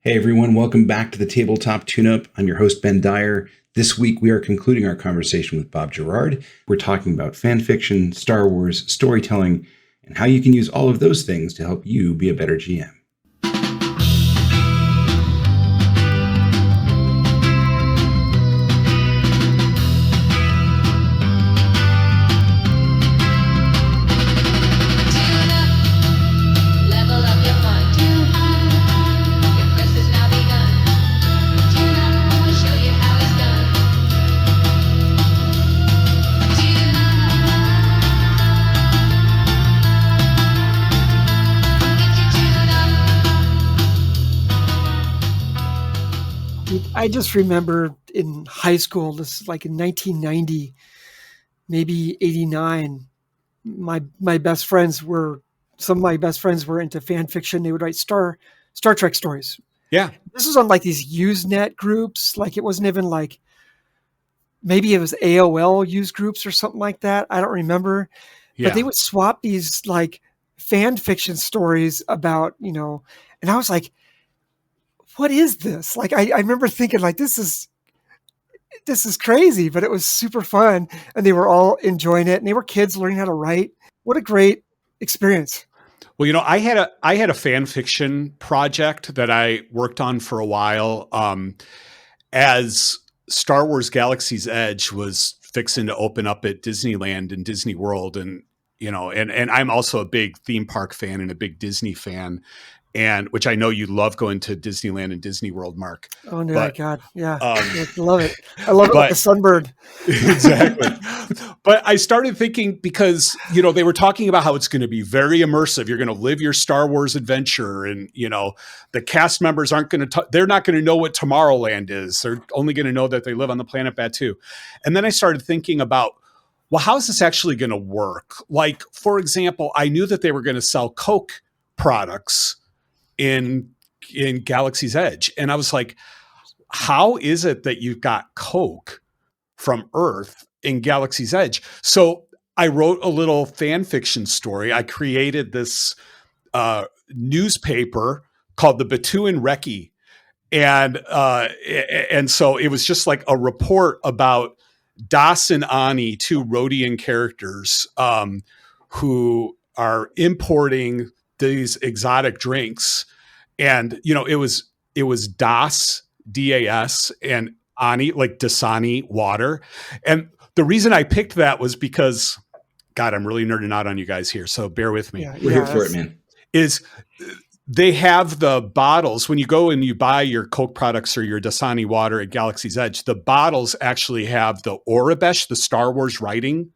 Hey everyone, welcome back to the Tabletop Tune-Up. I'm your host, Ben Dyer. This week we are concluding our conversation with Bob Gerard. We're talking about fan fiction, Star Wars, storytelling, and how you can use all of those things to help you be a better GM. I just remember in high school, this is like in 1990, maybe 89, my best friends were, some of my best friends were into fan fiction. They would write Star Trek stories. Yeah. This was on like these Usenet groups. Like it wasn't even like, maybe it was AOL use groups or something like that. I don't remember. Yeah. But they would swap these like fan fiction stories about, and I was like, what is this? Like, I remember thinking like, this is crazy, but it was super fun. And they were all enjoying it. And they were kids learning how to write. What a great experience. Well, I had a fan fiction project that I worked on for a while, as Star Wars Galaxy's Edge was fixing to open up at Disneyland and Disney World. And, and I'm also a big theme park fan and a big Disney fan. And which I know you love going to Disneyland and Disney World, Mark. Oh, no, God. Yeah. I love it. I love it like a sunbird. Exactly. But I started thinking because, they were talking about how it's going to be very immersive. You're going to live your Star Wars adventure. And, the cast members they're not going to know what Tomorrowland is. They're only going to know that they live on the planet Batuu. And then I started thinking about, well, how is this actually going to work? Like, for example, I knew that they were going to sell Coke products in Galaxy's Edge. And I was like, how is it that you've got Coke from Earth in Galaxy's Edge? So I wrote a little fan fiction story. I created this newspaper called the Batuu Recce. And so it was just like a report about Das and Ani, two Rhodian characters who are importing these exotic drinks. And, it was Das, D-A-S, and Ani, like Dasani water. And the reason I picked that was because, God, I'm really nerding out on you guys here. So bear with me. We're here for it, man. Is they have the bottles when you go and you buy your Coke products or your Dasani water at Galaxy's Edge, the bottles actually have the Aurebesh, the Star Wars writing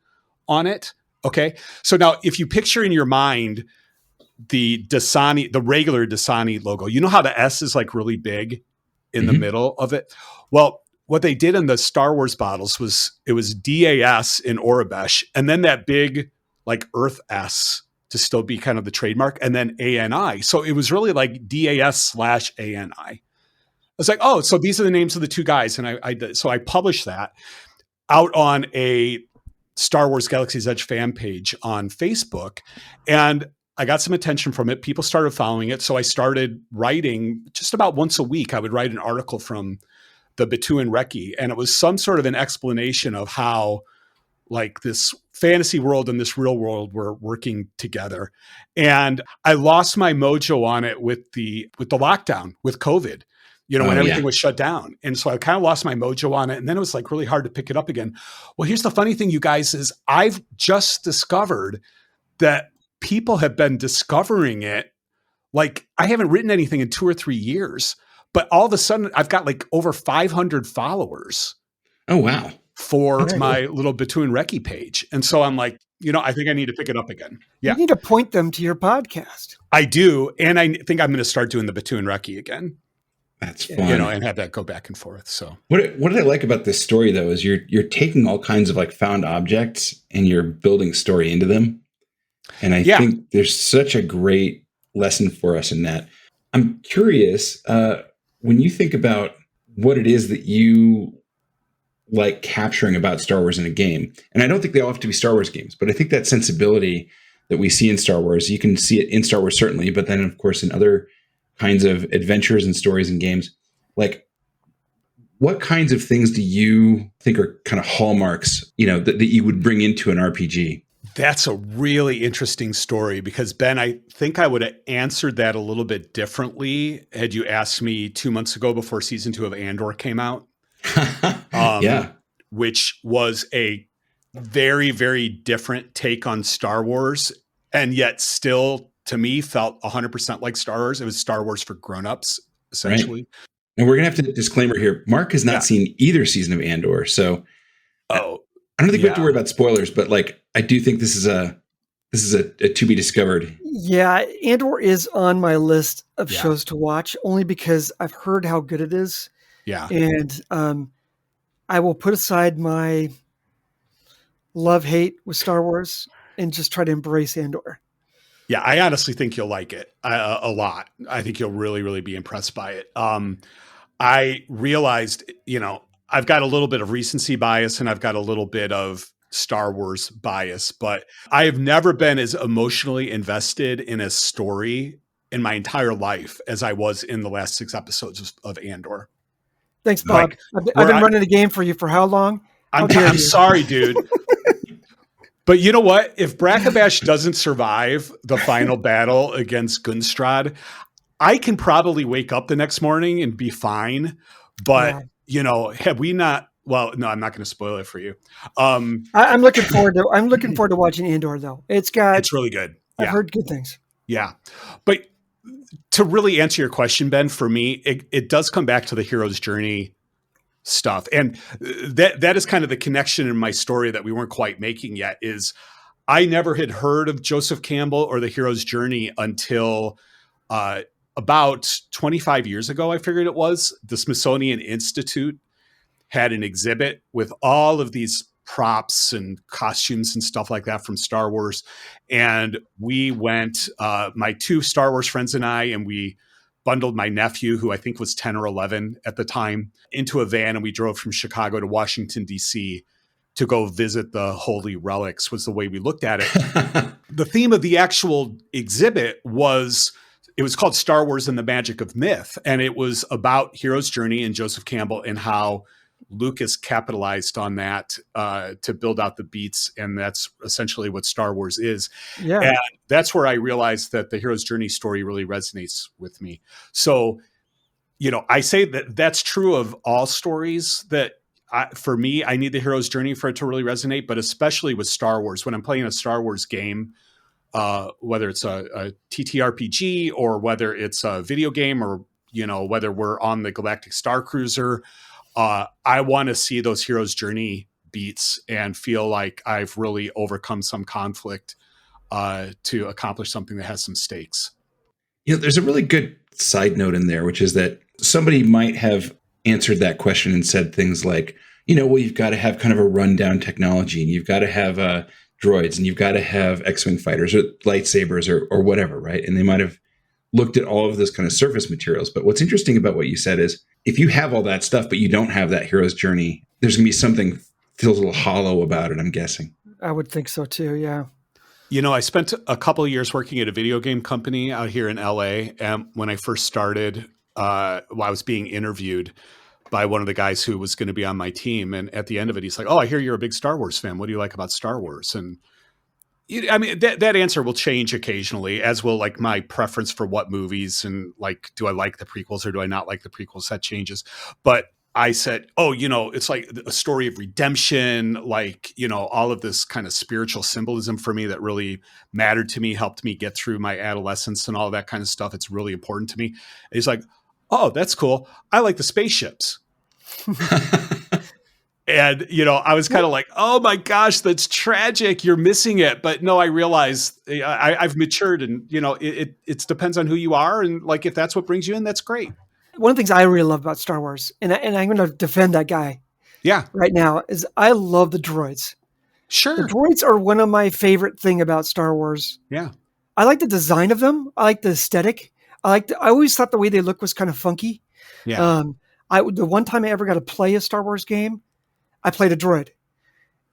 on it. Okay. So now if you picture in your mind the Dasani, the regular Dasani logo, you know how the S is like really big in the middle of it? Well, what they did in the Star Wars bottles was it was DAS in Aurebesh, and then that big like Earth S to still be kind of the trademark, and then ANI. So it was really like DAS/ANI. I was like, oh, so these are the names of the two guys. And I published that out on a Star Wars Galaxy's Edge fan page on Facebook. And I got some attention from it. People started following it. So I started writing just about once a week. I would write an article from the Batuu Recce. And it was some sort of an explanation of how like this fantasy world and this real world were working together. And I lost my mojo on it with the lockdown, with COVID, when everything was shut down. And so I kind of lost my mojo on it. And then it was like really hard to pick it up again. Well, here's the funny thing, you guys, is I've just discovered that people have been discovering it. Like I haven't written anything in 2 or 3 years, but all of a sudden I've got like over 500 followers. Oh, wow. For my little Batuu Recce page. And so I'm like, I think I need to pick it up again. Yeah. You need to point them to your podcast. I do. And I think I'm going to start doing the Batuu Recce again. That's fun. And have that go back and forth. So what did I like about this story though, is you're taking all kinds of like found objects and you're building story into them. And I think there's such a great lesson for us in that. I'm curious, when you think about what it is that you like capturing about Star Wars in a game, and I don't think they all have to be Star Wars games, but I think that sensibility that we see in Star Wars, you can see it in Star Wars certainly, but then of course in other kinds of adventures and stories and games. Like, what kinds of things do you think are kind of hallmarks, that you would bring into an RPG? That's a really interesting story because, Ben, I think I would have answered that a little bit differently had you asked me 2 months ago before season 2 of Andor came out. Yeah. Which was a very, very different take on Star Wars, and yet still, to me, felt 100% like Star Wars. It was Star Wars for grown-ups, essentially. Right. And we're going to have to disclaimer here. Mark has not seen either season of Andor, so I don't think we have to worry about spoilers, but like, I do think this is a to be discovered. Yeah, Andor is on my list of shows to watch only because I've heard how good it is. Yeah. And I will put aside my love-hate with Star Wars and just try to embrace Andor. Yeah, I honestly think you'll like it a lot. I think you'll really, really be impressed by it. I realized, I've got a little bit of recency bias and I've got a little bit of Star Wars bias, but I have never been as emotionally invested in a story in my entire life as I was in the last 6 episodes of Andor. Thanks, Bob. I've been running the game for you for how long? I'm sorry, dude. But you know what? If Brackabash doesn't survive the final battle against Gunstrad, I can probably wake up the next morning and be fine. But, have we not... Well, no, I'm not going to spoil it for you. I'm looking forward to watching Andor, though. It's really good. I've heard good things. Yeah. But to really answer your question, Ben, for me, it does come back to the hero's journey stuff. And that is kind of the connection in my story that we weren't quite making yet, is I never had heard of Joseph Campbell or the hero's journey until about 25 years ago, I figured it was. The Smithsonian Institute had an exhibit with all of these props and costumes and stuff like that from Star Wars. And we went, my 2 Star Wars friends and I, and we bundled my nephew, who I think was 10 or 11 at the time, into a van. And we drove from Chicago to Washington, D.C. to go visit the holy relics, was the way we looked at it. The theme of the actual exhibit was called Star Wars and the Magic of Myth. And it was about hero's journey and Joseph Campbell and how Lucas capitalized on that to build out the beats. And that's essentially what Star Wars is. Yeah. And that's where I realized that the hero's journey story really resonates with me. So, I say that that's true of all stories that for me, I need the hero's journey for it to really resonate, but especially with Star Wars. When I'm playing a Star Wars game, whether it's a TTRPG or whether it's a video game or, whether we're on the Galactic Star Cruiser, I want to see those hero's journey beats and feel like I've really overcome some conflict to accomplish something that has some stakes. There's a really good side note in there, which is that somebody might have answered that question and said things like, well, you've got to have kind of a rundown technology and you've got to have droids and you've got to have X-Wing fighters or lightsabers or whatever, right? And they might have looked at all of this kind of surface materials. But what's interesting about what you said is if you have all that stuff, but you don't have that hero's journey, there's going to be something feels a little hollow about it, I'm guessing. I would think so too, yeah. I spent a couple of years working at a video game company out here in LA. And when I first started, I was being interviewed by one of the guys who was going to be on my team. And at the end of it, he's like, "Oh, I hear you're a big Star Wars fan. What do you like about Star Wars?" And that answer will change occasionally, as will like my preference for what movies and like, do I like the prequels or do I not like the prequels? That changes. But I said, it's like a story of redemption, like, all of this kind of spiritual symbolism for me that really mattered to me, helped me get through my adolescence and all that kind of stuff. It's really important to me. And he's like, "Oh, that's cool. I like the spaceships." And, I was kind of like, "Oh my gosh, that's tragic. You're missing it." But no, I realize I've matured and, it depends on who you are. And like, if that's what brings you in, that's great. One of the things I really love about Star Wars, and I'm going to defend that guy right now, is I love the droids. Sure. The droids are one of my favorite thing about Star Wars. Yeah. I like the design of them. I like the aesthetic. I always thought the way they look was kind of funky. Yeah. The one time I ever got to play a Star Wars game, I played a droid.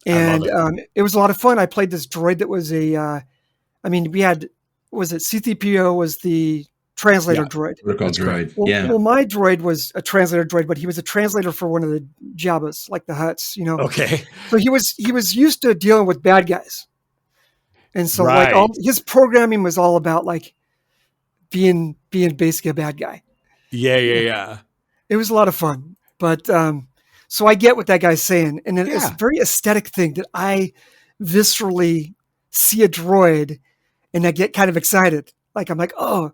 And it was a lot of fun. I played this droid that was C-3PO was the translator droid. Protocol droid. Well, my droid was a translator droid, but he was a translator for one of the Jabbas, like the Hutts, you know. Okay. So he was used to dealing with bad guys, and so like his programming was all about like being basically a bad guy. Yeah. It was a lot of fun, but so I get what that guy's saying, and it's a very aesthetic thing that I viscerally see a droid, and I get kind of excited. Like I'm like, oh,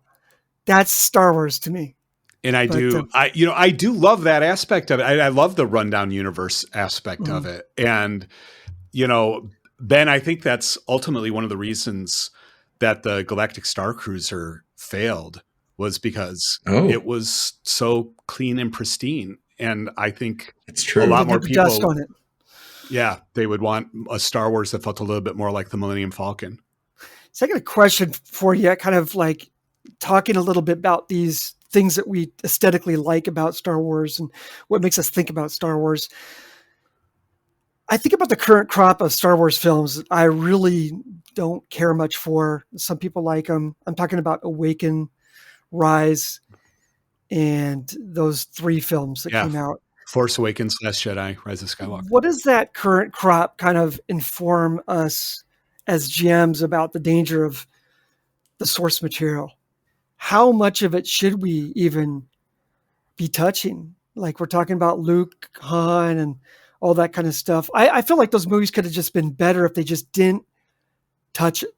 that's Star Wars to me. And I do love that aspect of it. I love the rundown universe aspect of it, and Ben, I think that's ultimately one of the reasons that the Galactic Star Cruiser failed was because it was so clean and pristine. And I think it's true. A lot more people, dust on it. Yeah, they would want a Star Wars that felt a little bit more like the Millennium Falcon. So I got a question for you, kind of like talking a little bit about these things that we aesthetically like about Star Wars and what makes us think about Star Wars. I think about the current crop of Star Wars films I really don't care much for. Some people like them. I'm talking about Awaken, Rise, and those 3 films that came out. Force Awakens, Last Jedi, Rise of Skywalker. What does that current crop kind of inform us as GMs about the danger of the source material? How much of it should we even be touching? Like we're talking about Luke, Han, and all that kind of stuff. I feel like those movies could have just been better if they just didn't touch it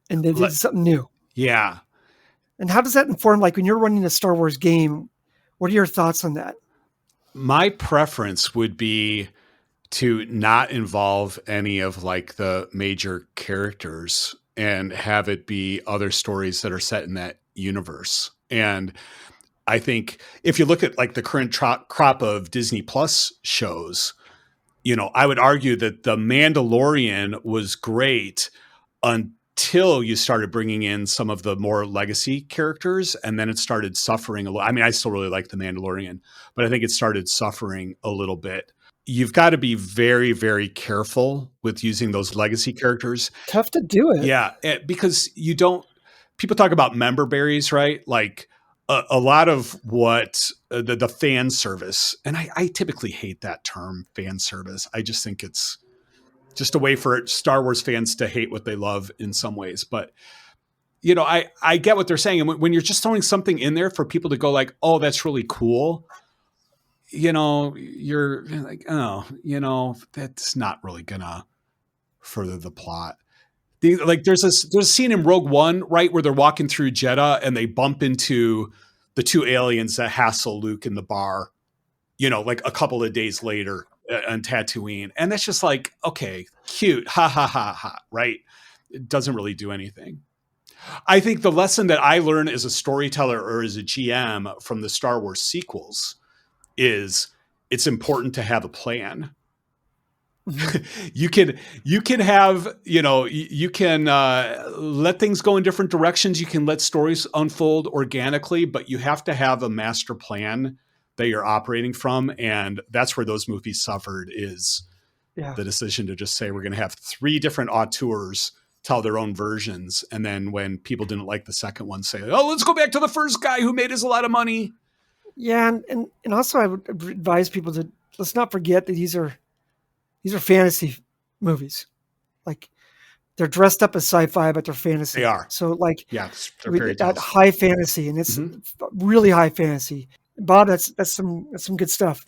and they did something new. Yeah. And how does that inform, like when you're running a Star Wars game, what are your thoughts on that? My preference would be to not involve any of like the major characters and have it be other stories that are set in that universe. And I think if you look at like the current crop of Disney Plus shows, I would argue that The Mandalorian was great until you started bringing in some of the more legacy characters, and then it started suffering a little. I mean, I still really like The Mandalorian, but I think it started suffering a little bit. You've got to be very, very careful with using those legacy characters. Tough to do it. Yeah, because people talk about member berries, right? Like a lot of what the fan service, and I typically hate that term, fan service. I just think it's just a way for Star Wars fans to hate what they love in some ways. But, I get what they're saying. And when you're just throwing something in there for people to go like, oh, that's really cool, you're like, oh, that's not really gonna further the plot. There's a scene in Rogue One, right, where they're walking through Jeddah and they bump into the 2 aliens that hassle Luke in the bar, like a couple of days later on Tatooine. And that's just like, okay, cute, ha, ha, ha, ha, right? It doesn't really do anything. I think the lesson that I learned as a storyteller or as a GM from the Star Wars sequels is it's important to have a plan. You can have, you can let things go in different directions. You can let stories unfold organically, but you have to have a master plan that you're operating from. And that's where those movies suffered is the decision to just say, we're going to have 3 different auteurs tell their own versions. And then when people didn't like the second one, say, oh, let's go back to the first guy who made us a lot of money. Yeah. And also I would advise people to, let's not forget that these are fantasy movies. Like they're dressed up as sci-fi, but they're fantasy. They are. So like, they're that high fantasy, and it's really high fantasy. Bob, that's some good stuff.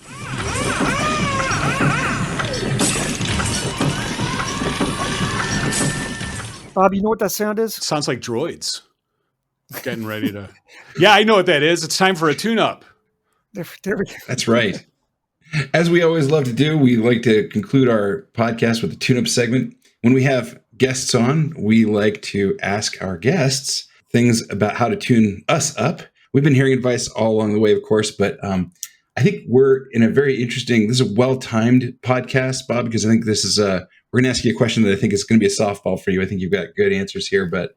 Bob, you know what that sound is? It sounds like droids getting ready to. Yeah, I know what that is. It's time for a tune-up. There we go. That's right. As we always love to do, we like to conclude our podcast with a tune-up segment. When we have guests on, we like to ask our guests things about how to tune us up. We've been hearing advice all along the way, of course, but I think we're in a very interesting, this is a well-timed podcast, Bob, because I think this is we're going to ask you a question that I think is going to be a softball for you. I think you've got good answers here, but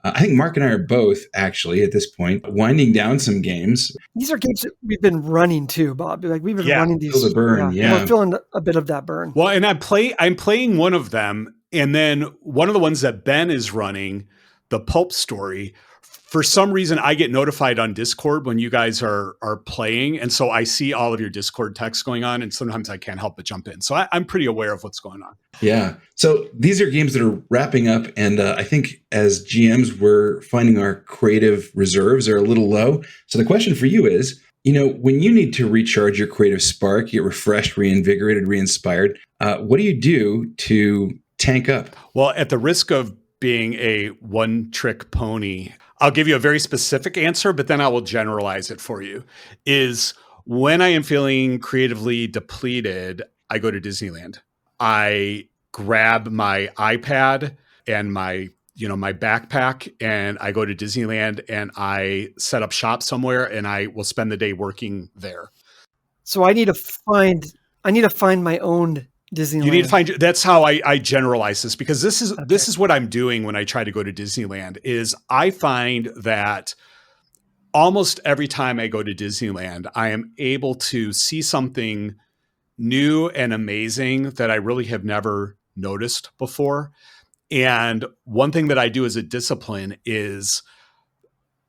I think Mark and I are both actually at this point winding down some games. These are games that we've been running too, Bob. Like we've been running these. Feel the burn, We're feeling a bit of that burn. Well, and I'm playing one of them, and then one of the ones that Ben is running, the pulp story, for some reason I get notified on Discord when you guys are playing. And so I see all of your Discord texts going on, and sometimes I can't help but jump in. So I'm pretty aware of what's going on. Yeah. So these are games that are wrapping up. And I think as GMs, we're finding our creative reserves are a little low. So the question for you is, when you need to recharge your creative spark, get refreshed, reinvigorated, re-inspired, what do you do to tank up? Well, at the risk of being a one-trick pony, I'll give you a very specific answer, but then I will generalize it for you. Is when I am feeling creatively depleted, I go to Disneyland. I grab my iPad and my backpack, and I go to Disneyland and I set up shop somewhere, and I will spend the day working there. So I need to find my own Disneyland. You need to find. That's how I generalize this, because this is what I'm doing when I try to go to Disneyland. Is I find that almost every time I go to Disneyland, I am able to see something new and amazing that I really have never noticed before. And one thing that I do as a discipline is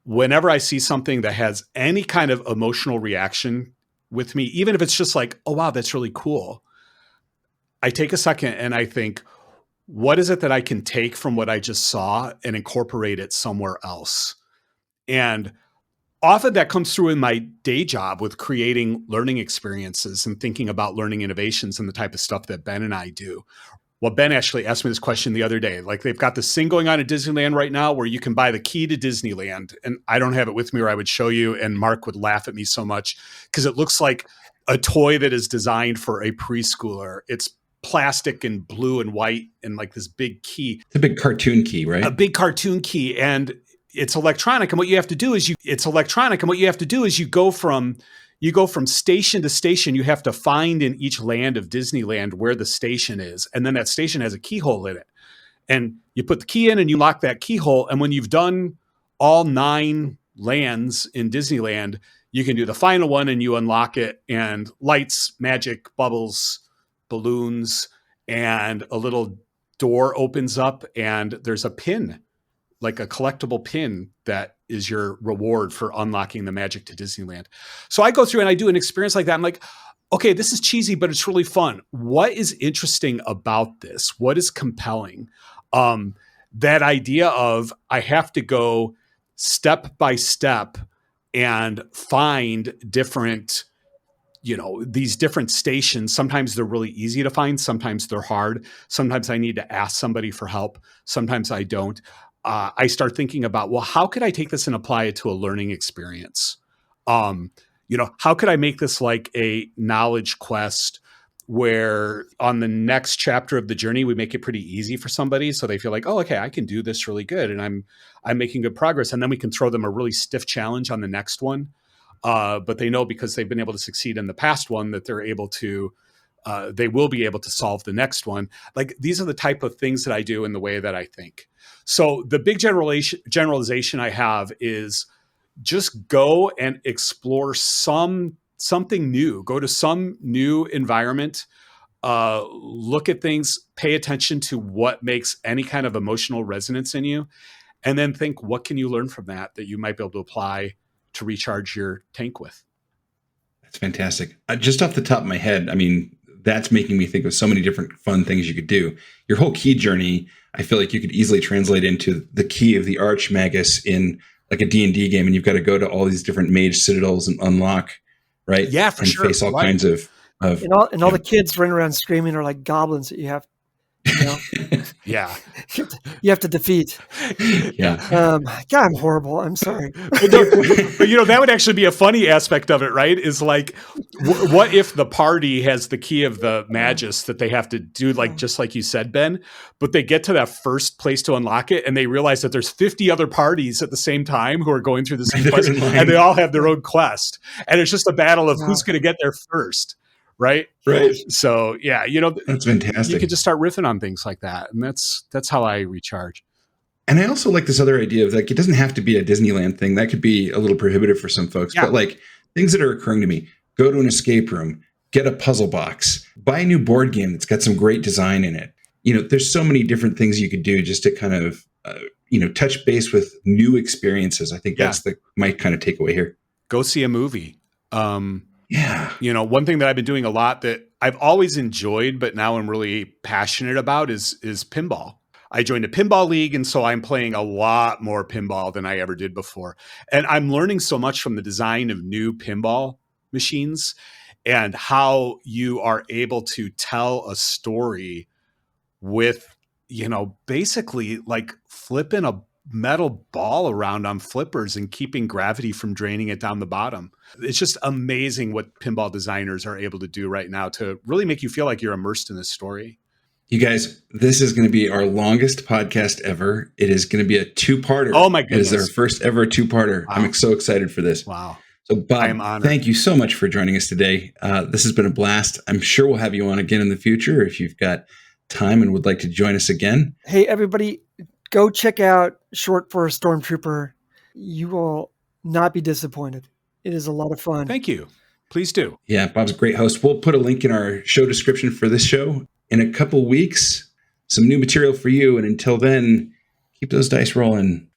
whenever I see something that has any kind of emotional reaction with me, even if it's just like, oh, wow, that's really cool, I take a second and I think, what is it that I can take from what I just saw and incorporate it somewhere else? And often that comes through in my day job with creating learning experiences and thinking about learning innovations and the type of stuff that Ben and I do. Well, Ben actually asked me this question the other day. Like, they've got this thing going on at Disneyland right now where you can buy the key to Disneyland. And I don't have it with me, or I would show you. And Mark would laugh at me so much because it looks like a toy that is designed for a preschooler. It's plastic and blue and white and like this big key. It's a big cartoon key, right? A big cartoon key. And it's electronic. And what you have to do is you go from station to station. You have to find in each land of Disneyland where the station is. And then that station has a keyhole in it. And you put the key in and you lock that keyhole. And when you've done all 9 lands in Disneyland, you can do the final one and you unlock it, and lights, magic, bubbles, balloons, and a little door opens up and there's a pin, like a collectible pin that is your reward for unlocking the magic to Disneyland. So I go through and I do an experience like that. I'm like, okay, this is cheesy, but it's really fun. What is interesting about this? What is compelling? That idea of I have to go step by step and find different, these different stations. Sometimes they're really easy to find. Sometimes they're hard. Sometimes I need to ask somebody for help. Sometimes I don't. I start thinking about, well, how could I take this and apply it to a learning experience? How could I make this like a knowledge quest where on the next chapter of the journey, we make it pretty easy for somebody so they feel like, oh, okay, I can do this really good and I'm making good progress. And then we can throw them a really stiff challenge on the next one. But they know because they've been able to succeed in the past one that they will be able to solve the next one. Like, these are the type of things that I do in the way that I think. So the big generalization I have is just go and explore something new, go to some new environment, look at things, pay attention to what makes any kind of emotional resonance in you, and then think, what can you learn from that you might be able to apply to recharge your tank with? That's fantastic. Just off the top of my head, I mean, that's making me think of so many different fun things you could do. Your whole key journey, I feel like you could easily translate into the key of the Archmagus in like a D&D game, and you've got to go to all these different mage citadels and unlock, right? Yeah, for sure. And face all kinds of and all the kids running around screaming are like goblins that you have. Yeah. You have to defeat. Yeah. God, I'm horrible. I'm sorry. But that would actually be a funny aspect of it, right? Is like, what if the party has the key of the Magus that they have to do, like, just like you said, Ben, but they get to that first place to unlock it and they realize that there's 50 other parties at the same time who are going through the same quest and they all have their own quest. And it's just a battle of who's going to get there first. Right. So yeah, that's fantastic. You could just start riffing on things like that, and that's how I recharge. And I also like this other idea of like, it doesn't have to be a Disneyland thing. That could be a little prohibitive for some folks, but like things that are occurring to me: go to an escape room, get a puzzle box, buy a new board game that's got some great design in it. There's so many different things you could do just to kind of touch base with new experiences. I think that's my kind of takeaway here. Go see a movie. Yeah. One thing that I've been doing a lot that I've always enjoyed, but now I'm really passionate about is pinball. I joined a pinball league, and so I'm playing a lot more pinball than I ever did before. And I'm learning so much from the design of new pinball machines and how you are able to tell a story with, basically like flipping a metal ball around on flippers and keeping gravity from draining it down the bottom. It's just amazing what pinball designers are able to do right now to really make you feel like you're immersed in this story. You guys, this is going to be our longest podcast ever. It is going to be a two-parter. Oh my goodness. It is our first ever two-parter. Wow. I'm so excited for this. Wow. So Bob, thank you so much for joining us today. This has been a blast. I'm sure we'll have you on again in the future if you've got time and would like to join us again. Hey, everybody, go check out Short for Stormtrooper. You will not be disappointed. It is a lot of fun. Thank you. Please do. Yeah, Bob's a great host. We'll put a link in our show description for this show. In a couple weeks, some new material for you. And until then, keep those dice rolling.